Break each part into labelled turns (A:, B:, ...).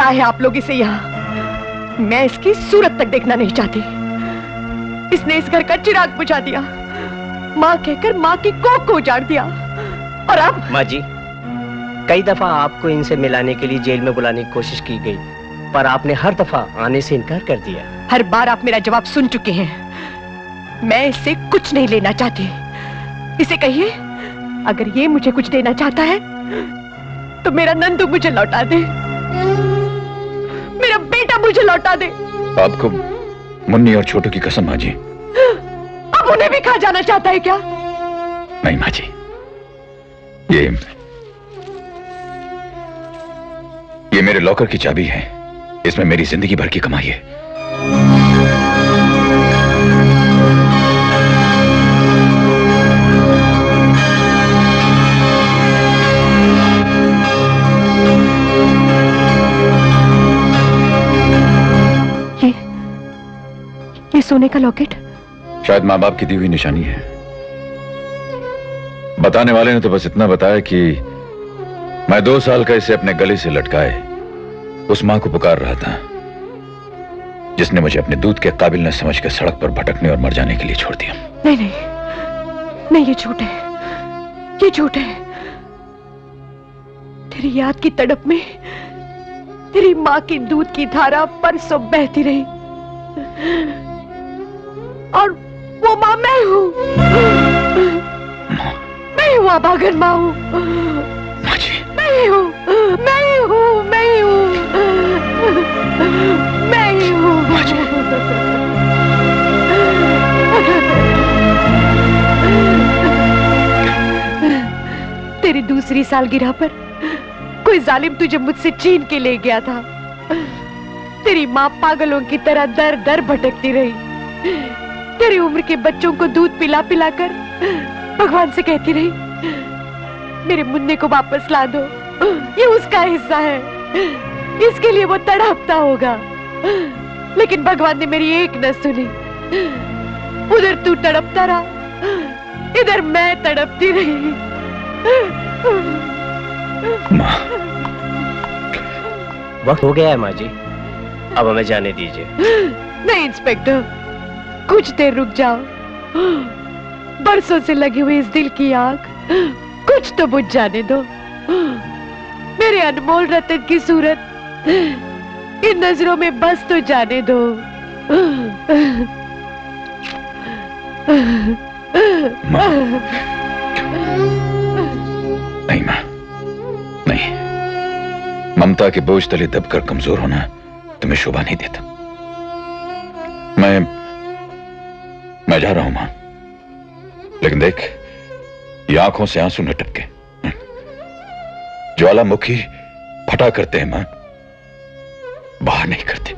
A: है आप लोग इसे यहाँ? मैं इसकी सूरत तक देखना नहीं चाहती। इसने इस घर का चिराग बुझा दिया, माँ कहकर माँ की कोख को उजाड़ दिया। और अब
B: माँ जी, कई दफा आपको इनसे मिलाने के लिए जेल में बुलाने की कोशिश की गई, पर आपने हर दफा आने से इनकार कर दिया।
A: हर बार आप मेरा जवाब सुन चुके हैं। मैं इससे कुछ नहीं लेना चाहती। इसे कहिए, अगर ये मुझे कुछ देना चाहता है तो मेरा नंदू मुझे लौटा दे, मेरा बेटा मुझे लौटा दे।
C: आपको मुन्नी और छोटू की कसम माँ जी।
A: अब उन्हें भी खा जाना चाहता है क्या?
C: नहीं माँ जी, ये मेरे लॉकर की चाबी है। इसमें मेरी जिंदगी भर की कमाई है।
A: ये सोने का लॉकेट
C: शायद माँ बाप की दी हुई निशानी है। बताने वाले ने तो बस इतना बताया कि मैं 2 साल का इसे अपने गले से लटकाए उस मां को पुकार रहा था जिसने मुझे अपने दूध के काबिल न समझकर सड़क पर भटकने और मर जाने के लिए छोड़ दिया।
A: नहीं नहीं नहीं, ये झूठ है, ये झूठ है। तेरी याद की तड़प में तेरी मां की दूध की धारा परसों बहती रही, और वो मां मैं हूं। मैं हूं अभागन मां हूं। मैं हूं, मैं हूं, मैं हूं, मैं हूं। तेरी दूसरी सालगिरह पर कोई जालिम तुझे मुझसे छीन के ले गया था। तेरी मां पागलों की तरह दर दर भटकती रही। तेरी उम्र के बच्चों को दूध पिला पिला कर भगवान से कहती रही, मेरे मुन्ने को वापस ला दो, ये उसका हिस्सा है, इसके लिए वो तड़पता होगा। लेकिन भगवान ने मेरी एक न सुनी। उधर तू तड़पता रहा, इधर मैं तड़पती रही।
B: माँ, वक्त हो गया है माँ जी, अब हमें जाने दीजिए।
A: नहीं इंस्पेक्टर, कुछ देर रुक जाओ। बरसों से लगी हुई इस दिल की आग कुछ तो बुझ जाने दो। मेरे अनमोल रतन की सूरत इन नजरों में बस तो जाने दो।
C: माँ। नहीं माँ, नहीं। ममता के बोझ तले दबकर कमजोर होना तुम्हें शोभा नहीं देता। मैं जा रहा हूं मां, लेकिन देख, ये आंखों से आंसू न टपके। ज्वालामुखी फटा करते हैं मां, बाहर नहीं करते।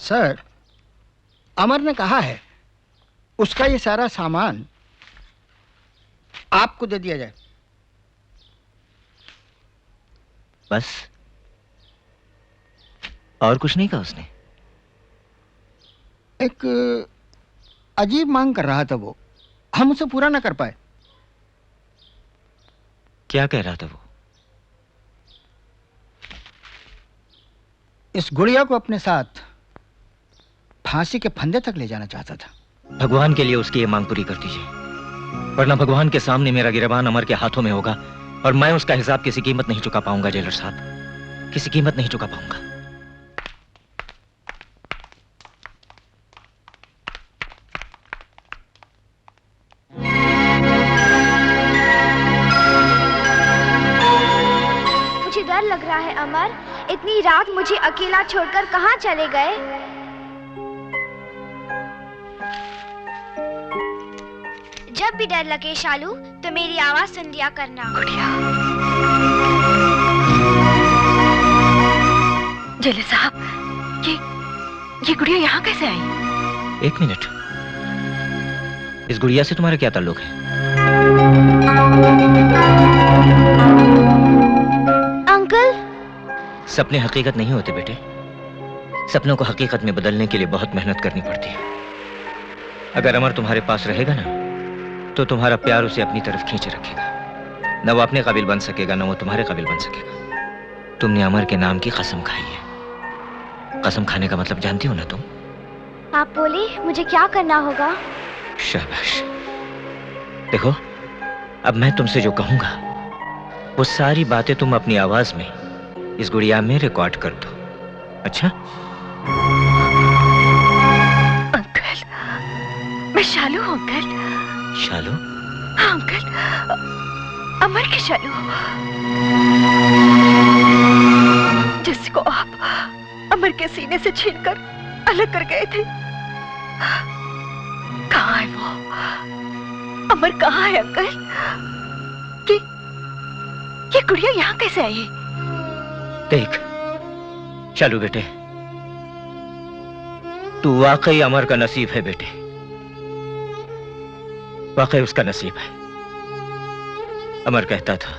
D: सर, अमर ने कहा है उसका ये सारा सामान आपको दे दिया जाए।
E: बस? और कुछ नहीं कहा उसने?
D: एक अजीब मांग कर रहा था वो, हम उसे पूरा ना कर पाए।
E: क्या कह रहा था वो?
D: इस गुड़िया को अपने साथ फांसी के फंदे तक ले जाना चाहता था।
E: भगवान के लिए उसकी ये मांग पूरी कर दीजिए, वरना भगवान के सामने मेरा गिरबान अमर के हाथों में होगा और मैं उसका हिसाब किसी कीमत नहीं चुका पाऊंगा। जेलर साहब, किसी कीमत नहीं चुका पाऊंगा।
F: मुझे डर लग रहा है अमर, इतनी रात मुझे अकेला छोड़कर कहाँ चले गए? जब भी डर लगे शालू तो मेरी आवाज सुन लिया करना।
A: गुड़िया। जेलर साहब, ये गुड़िया यहाँ कैसे आई?
E: एक मिनट, इस गुड़िया से तुम्हारा क्या ताल्लुक है?
F: अंकल,
E: सपने हकीकत नहीं होते बेटे। सपनों को हकीकत में बदलने के लिए बहुत मेहनत करनी पड़ती है। अगर अमर तुम्हारे पास रहेगा ना, तो तुम्हारा प्यार उसे अपनी तरफ खींचे रखेगा। न वो अपने काबिल बन सकेगा, न वो तुम्हारे काबिल बन सकेगा। तुमने अमर के नाम की कसम खाई है। कसम खाने का मतलब जानती हो ना तुम?
F: आप बोले मुझे क्या करना होगा?
E: शाबाश। देखो, अब मैं तुमसे जो कहूंगा वो सारी बातें तुम अपनी आवाज में इस गुड़िया में रिकॉर्ड कर दो। अच्छा?
A: अंकल, मैं शालू हूँ अंकल।
E: शालू?
A: हाँ अंकल, अमर की शालू, जिसको आप अमर के सीने से छीनकर अलग कर गए थे। कहाँ है वो? अमर कहाँ है अंकल? ये गुड़िया यहाँ कैसे आई?
E: देख शालू बेटे, तू वाकई अमर का नसीब है बेटे, वाकई उसका नसीब है। अमर कहता था,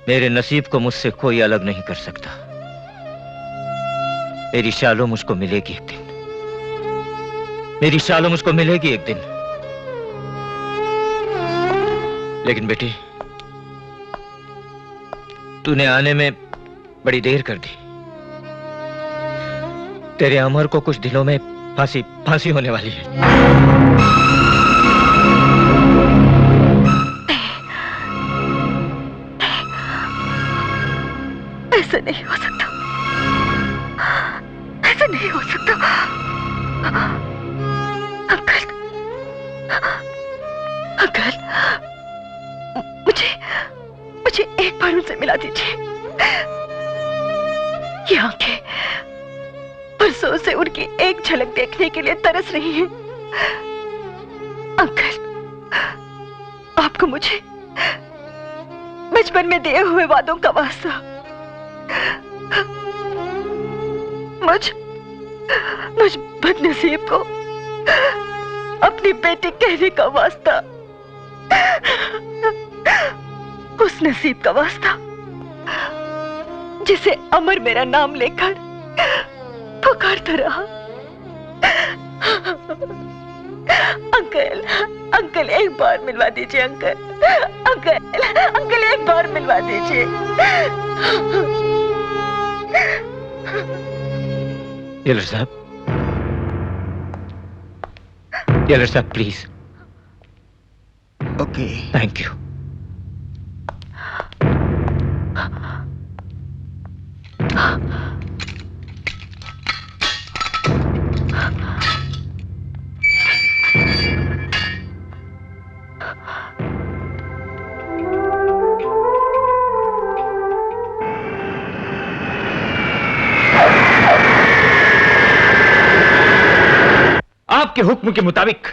E: मेरे नसीब को मुझसे कोई अलग नहीं कर सकता। मेरी शालो मुझको मिलेगी एक दिन, मेरी शालो मुझको मिलेगी एक दिन। लेकिन बेटी, तूने आने में बड़ी देर कर दी। तेरे अमर को कुछ दिनों में फांसी होने वाली है।
A: ऐसा नहीं हो सकता, ऐसा नहीं हो सकता। अंकल, अंकल, मुझे एक बार उनसे मिला दीजिए। ये आंखें बरसों से उनकी एक झलक देखने के लिए तरस रही हैं। अंकल, आपको मुझे बचपन में दिए हुए वादों का वास्ता, मुझ बदनसीब को अपनी बेटी कहने का वास्ता, उस नसीब का वास्ता जिसे अमर मेरा नाम लेकर पुकारता रहा। अंकल, अंकल एक बार मिलवा दीजिए अंकल, अंकल, अंकल एक बार मिलवा दीजिए।
E: जेलर साहब, जेलर साहब प्लीज।
D: Okay,
E: thank you.
G: आपके हुक्म के मुताबिक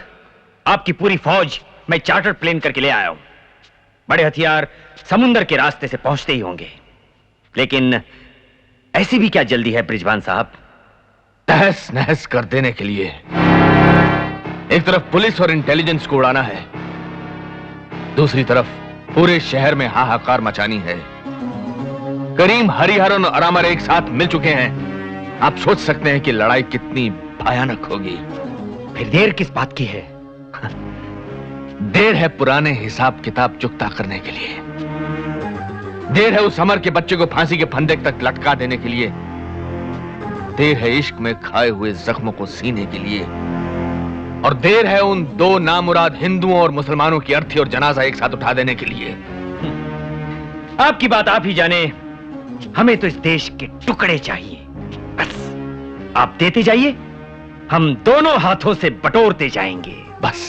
G: आपकी पूरी फौज मैं चार्टर प्लेन करके ले आया हूं। बड़े हथियार समुंदर के रास्ते से पहुंचते ही होंगे। लेकिन ऐसी भी क्या जल्दी है ब्रिजवान साहब?
H: तहस नहस कर देने के लिए एक तरफ पुलिस और इंटेलिजेंस को उड़ाना है, दूसरी तरफ पूरे शहर में हाहाकार मचानी है। करीम, हरिहरन और अरामर एक साथ मिल चुके हैं। आप सोच सकते हैं कि लड़ाई कितनी भयानक होगी।
G: फिर देर किस बात की है?
H: देर है पुराने हिसाब किताब चुकता करने के लिए। देर है उस अमर के बच्चे को फांसी के फंदे तक लटका देने के लिए। देर है इश्क में खाए हुए जख्मों को सीने के लिए। और देर है उन दो नामुराद हिंदुओं और मुसलमानों की अर्थी और जनाजा एक साथ उठा देने के लिए।
G: आपकी बात आप ही जाने। हमें तो इस देश के टुकड़े चाहिए, बस आप देते जाइए, हम दोनों हाथों से बटोरते जाएंगे।
H: बस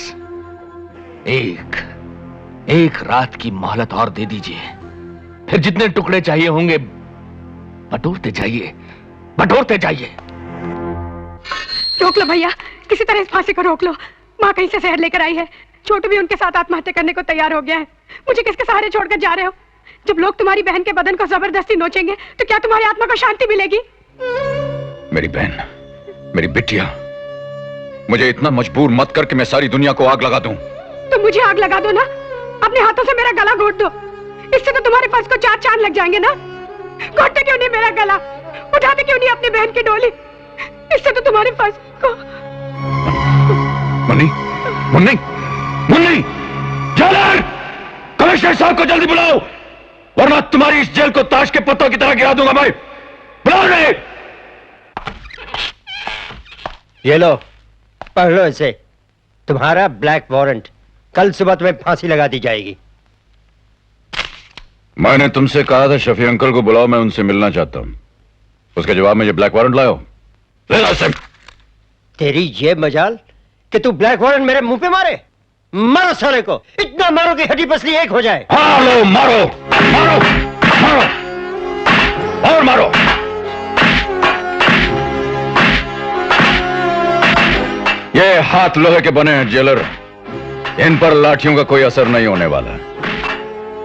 H: एक रात की मोहलत और दे दीजिए, फिर जितने टुकड़े चाहिए होंगे बटोरते जाइए, बटोरते जाइए।
A: रोक लो भैया, किसी तरह इस फांसी को रोक लो। माँ कहीं से शहर लेकर आई है, छोटू भी उनके साथ आत्महत्या करने को तैयार हो गया है। मुझे किसके सहारे छोड़कर जा रहे हो? जब लोग तुम्हारी बहन के बदन को जबरदस्ती नोचेंगे तो क्या तुम्हारी आत्मा को शांति मिलेगी?
C: मेरी बहन, मेरी बिटिया, मुझे इतना मजबूर मत कर कि मैं सारी दुनिया को आग लगा दूं।
A: तो मुझे आग लगा दो ना, अपने हाथों से मेरा गला घोट दो। इससे तो तुम्हारे पास को 4 चांद लग जाएंगे ना। घोटते क्यों नहीं मेरा गला, उठाते क्यों नहीं अपनी बहन की डोली? इससे तो तुम्हारे पास को...
C: मुन्नी, मुन्नी, मुन्नी, जालर, कमिश्नर साहब को जल्दी बुलाओ, वरना तुम्हारी इस जेल को ताश के पत्तों की तरह गिरा दूंगा मैं। बुलाओ रे।
B: ये लो, पढ़ लो इसे। तुम्हारा ब्लैक वारंट, कल सुबह तुम्हें फांसी लगा दी जाएगी।
C: मैंने तुमसे कहा था शफी अंकल को बुलाओ, मैं उनसे मिलना चाहता हूं। उसके जवाब में ये ब्लैक वारंट लाओ। ले लो इसे।
B: तेरी ये मजाल कि तू ब्लैक वारंट मेरे मुंह पे मारे। मारो साले को, इतना मारो कि हड्डी पसली एक हो जाए।
C: हाँ लो, मारो, मारो, मारो और मारो। ये हाथ लोहे के बने हैं जेलर, इन पर लाठियों का कोई असर नहीं होने वाला।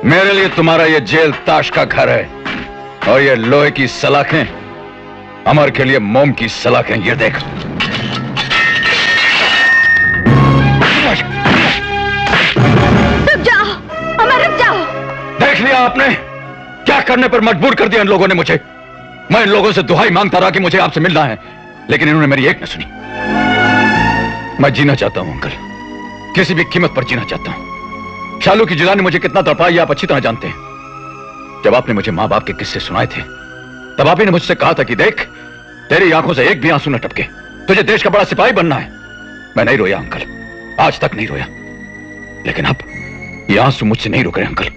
C: मेरे लिए तुम्हारा ये जेल ताश का घर है और ये लोहे की सलाखें अमर के लिए मोम की सलाखें। ये देख।
A: रुक जाओ अमर, रुक जाओ।
C: देख लिया आपने क्या करने पर मजबूर कर दिया इन लोगों ने मुझे। मैं इन लोगों से दुहाई मांगता रहा कि मुझे आपसे मिलना है, लेकिन इन्होंने मेरी एक न सुनी। मैं जीना चाहता हूं अंकल, किसी भी कीमत पर जीना चाहता हूं। शालू की जुदाई ने मुझे कितना तड़पाई आप अच्छी तरह जानते हैं। जब आपने मुझे मां बाप के किस्से सुनाए थे, तब आप ही ने मुझसे कहा था कि देख, तेरी आंखों से एक भी आंसू न टपके, तुझे देश का बड़ा सिपाही बनना है। मैं नहीं रोया अंकल, आज तक नहीं रोया, लेकिन अब ये आंसू मुझसे नहीं रुक रहे अंकल।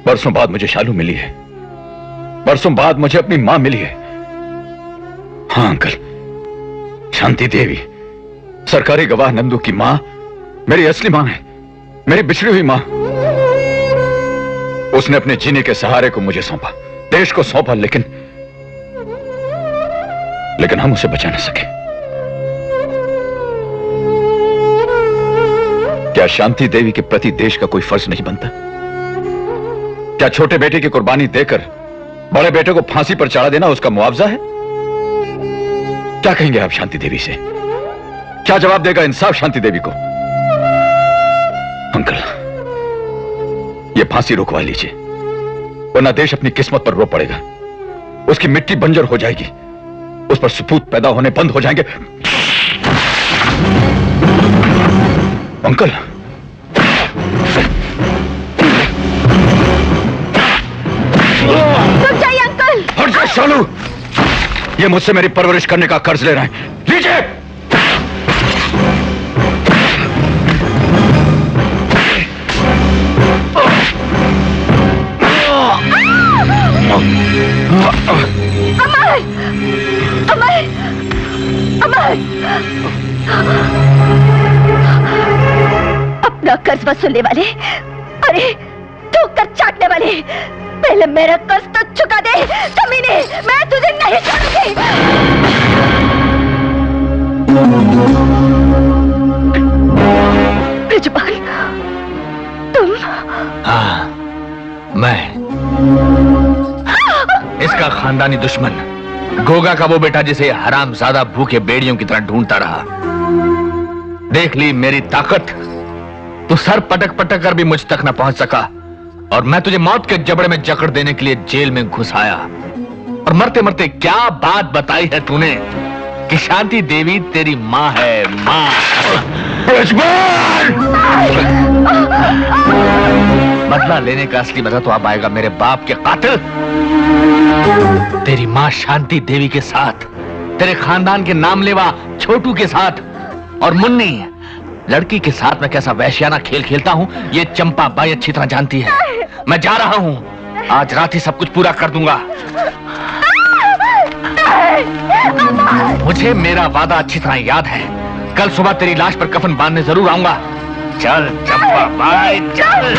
C: बरसों बाद मुझे शालू मिली है, बरसों बाद मुझे अपनी मां मिली है। हाँ अंकल, शांति देवी, सरकारी गवाह नंदू की मां मेरी असली मां है, मेरी बिछड़ी हुई मां। उसने अपने जीने के सहारे को मुझे सौंपा, देश को सौंपा, लेकिन हम उसे बचा न सके। क्या शांति देवी के प्रति देश का कोई फर्ज नहीं बनता? क्या छोटे बेटे की कुर्बानी देकर बड़े बेटे को फांसी पर चढ़ा देना उसका मुआवजा है? क्या कहेंगे आप शांति देवी से? क्या जवाब देगा इंसाफ शांति देवी को? अंकल, ये फांसी रुकवा लीजिए, वरना देश अपनी किस्मत पर रो पड़ेगा। उसकी मिट्टी बंजर हो जाएगी, उस पर सपूत पैदा होने बंद हो जाएंगे। अंकल,
A: रुक जाइए अंकल।
C: हट जा शालू, ये मुझसे मेरी परवरिश करने का कर्ज ले रहे हैं। लीजिए।
A: अमर, अमर, अमर, अपना कर्ज वसूलने वाले, अरे ठोकर चाटने वाले, पहले मेरा कर्ज तो चुका दे कमीने, मैं तुझे नहीं छोड़ूंगी। ब्रिजपाल, तुम?
H: हाँ, मैं इसका खानदानी दुश्मन, गोगा का वो बेटा जिसे हरामजादा भूखे बेड़ियों की तरह ढूंढता रहा। देख ली मेरी ताकत, तू सर पटक पटक कर भी मुझ तक न पहुंच सका, और मैं तुझे मौत के जबड़े में जकड़ देने के लिए जेल में घुस आया। और मरते मरते क्या बात बताई है तूने कि शांति देवी तेरी मां है, मां। बदला लेने का असली मजा तो अब आएगा मेरे बाप के कातिल। तेरी मां शांति देवी के साथ, तेरे खानदान के नामलेवा छोटू के साथ, और मुन्नी लड़की के साथ मैं कैसा वैश्याना खेल खेलता हूं ये चंपा बाई अच्छी तरह जानती है। मैं जा रहा हूं, आज रात ही सब कुछ पूरा कर दूंगा। मुझे मेरा वादा अच्छी तरह याद है, कल सुबह तेरी लाश पर कफन बांधने जरूर आऊंगा। चल चंपा बाई, चल।